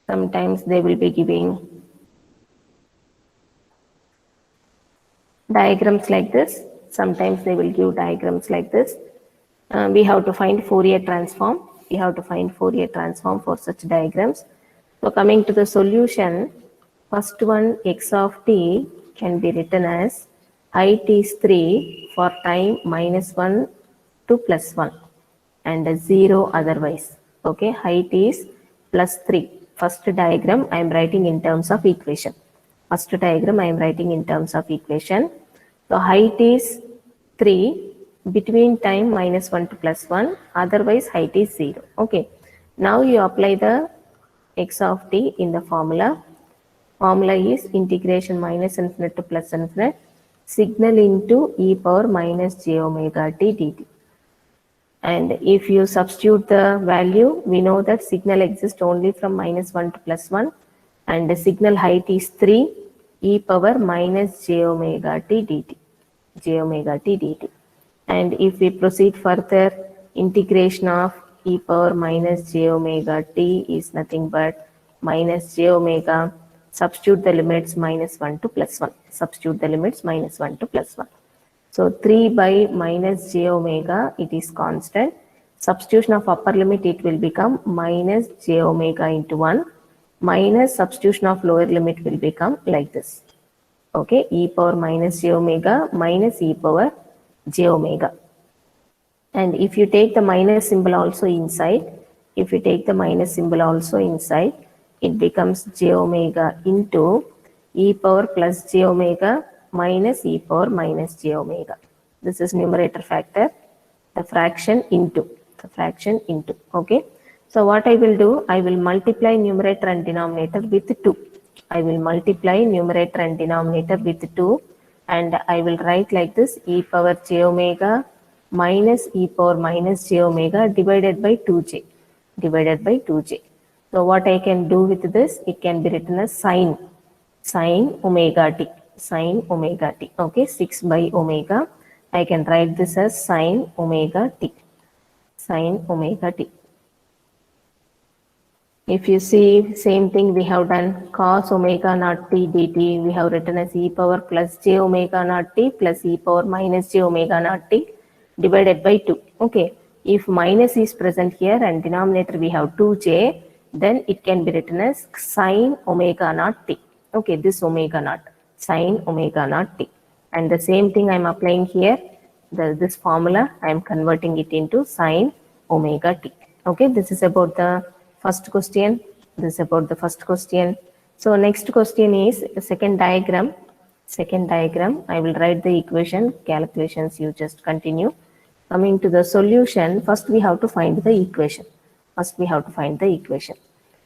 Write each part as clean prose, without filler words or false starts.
Sometimes they will be giving diagrams like this. Sometimes they will give diagrams like this. We have to find Fourier transform. We have to find Fourier transform for such diagrams. So coming to the solution, first one x of t can be written as height is 3 for time -1 to +1 and 0 otherwise. Okay, height is +3. First diagram I am writing in terms of equation. First diagram I am writing in terms of equation. So height is 3 between time -1 to +1, otherwise height is 0. Okay, now you apply the x of t in the formula. Formula is integration -infinite to +infinite signal into e power minus j omega t dt. And if you substitute the value, we know that signal exists only from -1 to +1 and the signal height is 3 e power minus j omega t dt. J omega t dt. And if we proceed further, integration of e power minus j omega t is nothing but minus j omega. Substitute the limits -1 to +1. Substitute the limits -1 to +1. So 3 by minus j omega, it is constant. Substitution of upper limit, it will become minus j omega into 1 minus substitution of lower limit will become like this. Okay, e power minus j omega minus e power j omega. And if you take the minus symbol also inside, it becomes j omega into e power plus j omega minus e power minus j omega. This is numerator factor, the fraction into. Okay. So what I will do, I will multiply numerator and denominator with 2. I will multiply numerator and denominator with 2 and I will write like this: e power j omega minus e power minus j omega divided by 2j. So what I can do with this, it can be written as sine omega t. Okay, 6 by omega. I can write this as sine omega t. If you see, same thing we have done cos omega naught t dt, we have written as e power plus j omega naught t plus e power minus j omega naught t divided by 2. Okay, if minus is present here and denominator we have 2j, then it can be written as sine omega naught t. Okay, this omega naught, sine omega naught t. And the same thing I am applying here, this formula I am converting it into sine omega t. Okay, this is about the first question. So next question is the second diagram. I will write the equation, calculations you just continue. Coming to the solution, first we have to find the equation.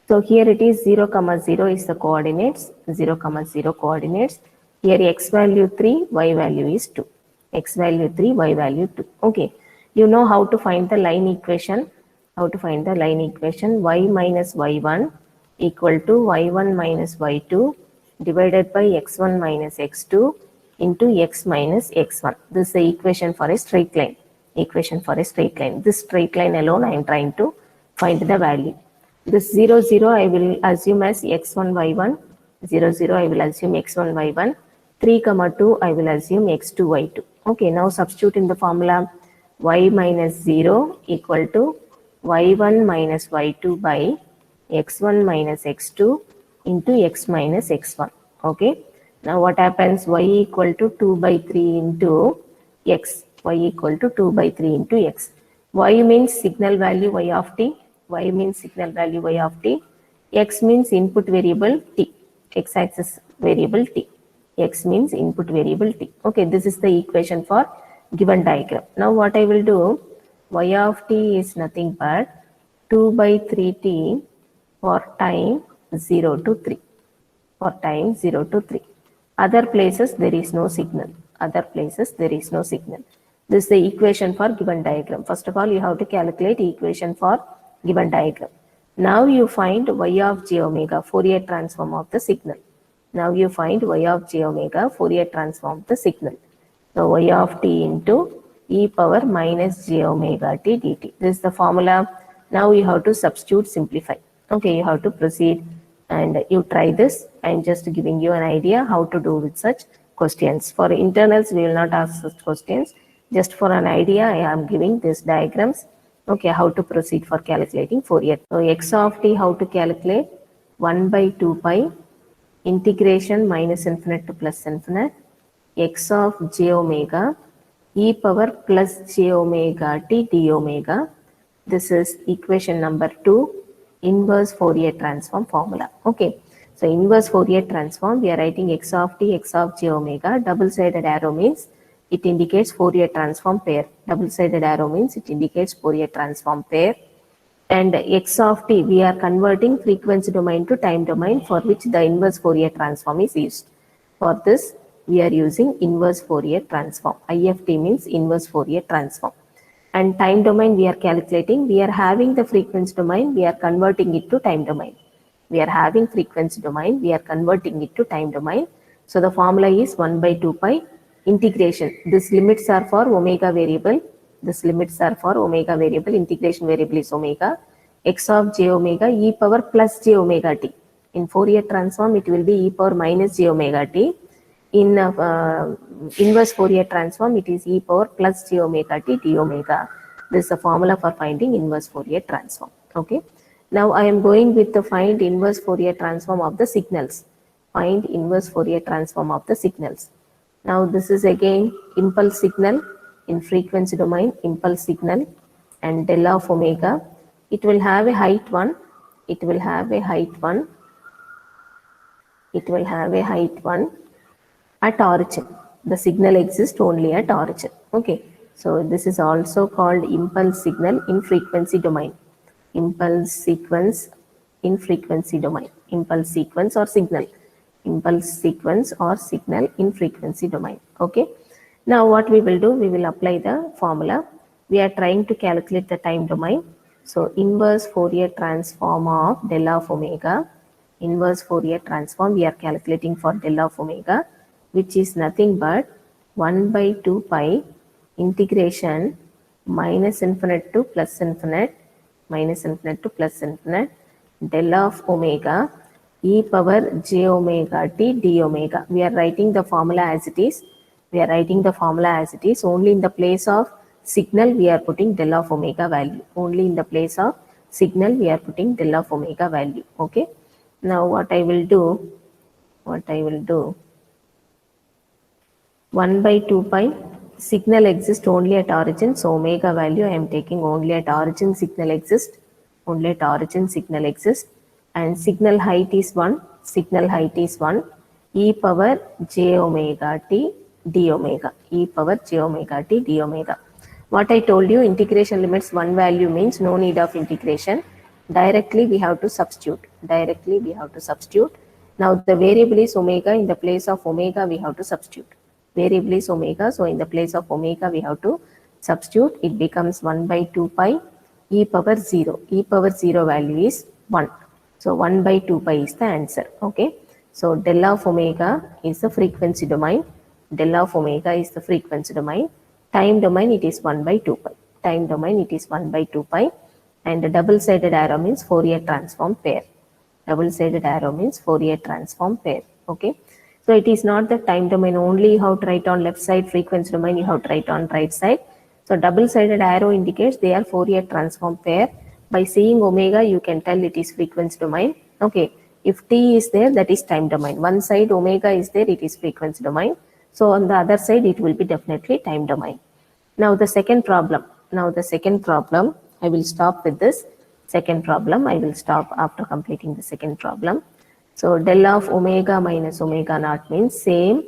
So here it is 0, 0 is the coordinates, 0, 0 coordinates. Here x value 3, y value is 2. X value 3, y value 2. Okay, you know how to find the line equation. Y minus y1 equal to y1 minus y2 divided by x1 minus x2 into x minus x1. This is the equation for a straight line. This straight line alone I am trying to find the value. This 0, 0 I will assume as x1 y1. 0, 0 I will assume x1 y1. 3, 2 I will assume x2 y2. Okay, now substitute in the formula. Y minus 0 equal to y1 minus y2 by x1 minus x2 into x minus x1. Okay, now what happens? Y equal to 2 by 3 into x. Y means signal value y of t. X means input variable t. X axis variable t. X means input variable t. Okay, this is the equation for given diagram. Now what I will do, y of t is nothing but 2 by 3t for time 0 to 3. Other places there is no signal. This is the equation for given diagram. First of all, you have to calculate equation for given diagram. Now you find y of j omega, Fourier transform of the signal. So y of t into e power minus j omega t dt. This is the formula. Now you have to substitute, simplify. Okay, you have to proceed. and you try this. I'm just giving you an idea how to do with such questions. For internals, we will not ask such questions. Just for an idea, I am giving these diagrams. Okay, how to proceed for calculating Fourier. So x of t, how to calculate? 1 by 2 pi integration minus infinite to plus infinite x of j omega e power plus j omega t d omega. This is equation number 2, inverse Fourier transform formula. Okay, so inverse Fourier transform, we are writing x of t, x of j omega. Double-sided arrow means it indicates Fourier transform pair. Double-sided arrow means it indicates Fourier transform pair. And x of t, we are converting frequency domain to time domain, for which the inverse Fourier transform is used. For this, we are using inverse Fourier transform. IFT means inverse Fourier transform. And time domain we are calculating, we are having the frequency domain, we are converting it to time domain. We are having frequency domain, we are converting it to time domain. So the formula is 1 by 2 pi integration. These limits are for omega variable. These limits are for omega variable. Integration variable is omega. X of j omega e power plus j omega t. In Fourier transform, it will be e power minus j omega t. In inverse Fourier transform, it is e power plus j omega t d omega. This is a formula for finding inverse Fourier transform. Okay. Now I am going with the find inverse Fourier transform of the signals. Find inverse Fourier transform of the signals. Now this is again impulse signal in frequency domain, impulse signal and del of omega. It will have a height 1. It will have a height 1. It will have a height 1. At origin, the signal exists only at origin. Okay, so this is also called impulse signal in frequency domain. Impulse sequence in frequency domain. Impulse sequence or signal. Impulse sequence or signal in frequency domain. Okay, now what we will do, we will apply the formula. We are trying to calculate the time domain. So inverse Fourier transform of del of omega. Inverse Fourier transform we are calculating for del of omega, which is nothing but 1 by 2 pi integration minus infinite to plus infinite, minus infinite to plus infinite, del of omega e power j omega t d omega. We are writing the formula as it is. We are writing the formula as it is. Only in the place of signal we are putting del of omega value. Only in the place of signal we are putting del of omega value. Okay. Now what I will do, 1 by 2 pi, signal exists only at origin, so omega value I am taking only at origin signal exists, only at origin signal exists, and signal height is 1, signal height is 1, e power j omega t d omega, e power j omega t d omega. What I told you, integration limits one value means no need of integration. Directly we have to substitute. Directly we have to substitute. Now the variable is omega, in the place of omega we have to substitute. Variable is omega, so in the place of omega we have to substitute. It becomes 1 by 2 pi e power 0. E power 0 value is 1. So 1 by 2 pi is the answer. Okay. So del of omega is the frequency domain. Del of omega is the frequency domain. Time domain it is 1 by 2 pi. Time domain it is 1 by 2 pi. And the double-sided arrow means Fourier transform pair. Double-sided arrow means Fourier transform pair. Okay. So it is not the time domain only you have to write on left side, frequency domain you have to write on right side. So double-sided arrow indicates they are Fourier transform pair. By seeing omega, you can tell it is frequency domain. Okay. If t is there, that is time domain. One side omega is there, it is frequency domain. So on the other side, it will be definitely time domain. Now the second problem. I will stop with this. Second problem, I will stop after completing the second problem. So del of omega minus omega naught means same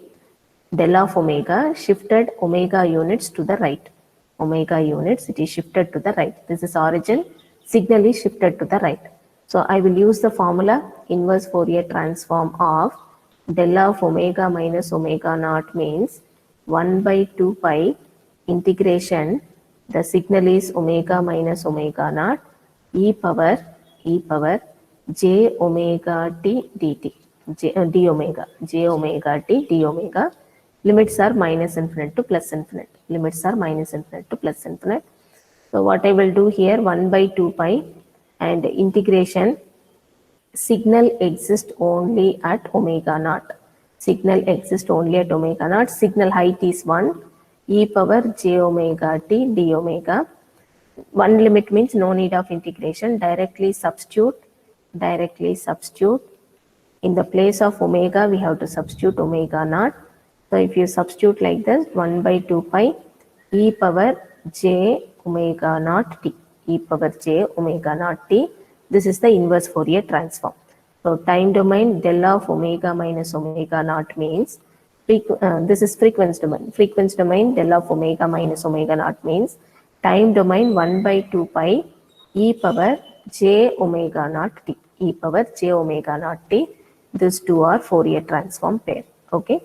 del of omega shifted omega units to the right. Omega units, it is shifted to the right. This is origin, signal is shifted to the right. So I will use the formula inverse Fourier transform of del of omega minus omega naught means 1 by 2 pi integration, the signal is omega minus omega naught e power j omega t dt, d omega, j omega t d omega. Limits are minus infinite to plus infinite. Limits are minus infinite to plus infinite. So what I will do here, 1 by 2 pi and integration signal exists only at omega naught. Signal exists only at omega naught. Signal height is 1 e power j omega t d omega. One limit means no need of integration. Directly substitute. In the place of omega, we have to substitute omega naught. So if you substitute like this, 1 by 2 pi e power j omega naught t, e power j omega naught t. This is the inverse Fourier transform. So time domain del of omega minus omega naught means, this is frequency domain. Frequency domain del of omega minus omega naught means time domain 1 by 2 pi e power j omega naught t, e power j omega naught t. These two are Fourier transform pair. Okay.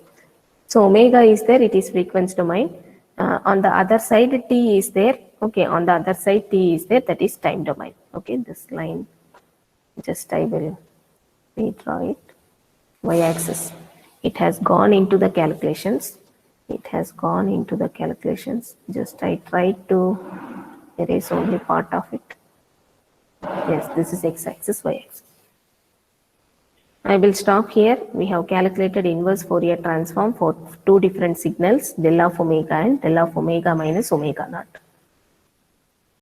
So omega is there, it is frequency domain. On the other side t is there. Okay, on the other side t is there, that is time domain. Okay, this line just I will redraw it. Y-axis. It has gone into the calculations. Just I tried to erase only part of it. Yes, this is x-axis, y-axis. I will stop here. We have calculated inverse Fourier transform for two different signals, del of omega and del of omega minus omega naught.